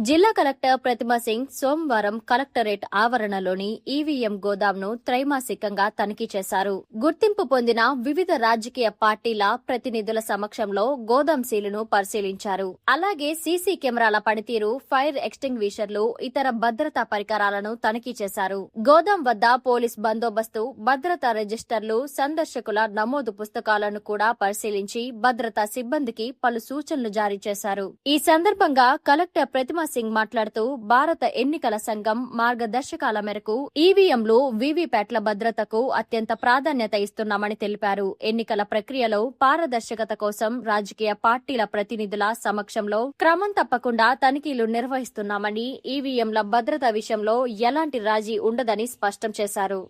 జిల్లా కలెక్టర్ ప్రతిమా సింగ్ సోమవారం collectorate ఆవరణలోని EVM గోదాంను త్రైమాసికంగా తనిఖీ చేశారు. గుర్తింపు పొందిన వివిధ రాజకీయ పార్టీల ప్రతినిధుల సమక్షంలో గోదాం సీలును పరిశీలించారు. అలాగే సీసీ కెమెరాల పనితీరు, ఫైర్ ఎక్స్టింగ్విషర్లు, ఇతర భద్రతా పరికరాలను తనిఖీ చేశారు. గోదాం వద్ద పోలీస్ బందోబస్తు, భద్రతా రిజిస్టర్లు, సందర్శకుల నమోదు పుస్తకాలను కూడా పరిశీలించి భద్రతా సిబ్బందికి పలు సూచనలు జారీ చేశారు. ఈ సందర్భంగా కలెక్టర్ ప్రతిమా సింగ్ మాట్లాడుతూ భారత ఎన్నికల సంఘం మార్గదర్శకాల మేరకు ఈవీఎంలు, వీవీప్యాట్ల భద్రతకు అత్యంత ప్రాధాన్యత ఇస్తున్నామని తెలిపారు. ఎన్నికల ప్రక్రియలో పారదర్శకత కోసం రాజకీయ పార్టీల ప్రతినిధుల సమక్షంలో క్రమం తప్పకుండా తనిఖీలు నిర్వహిస్తున్నామని, ఈవీఎంల భద్రత విషయంలో ఎలాంటి రాజీ ఉండదని స్పష్టం చేశారు.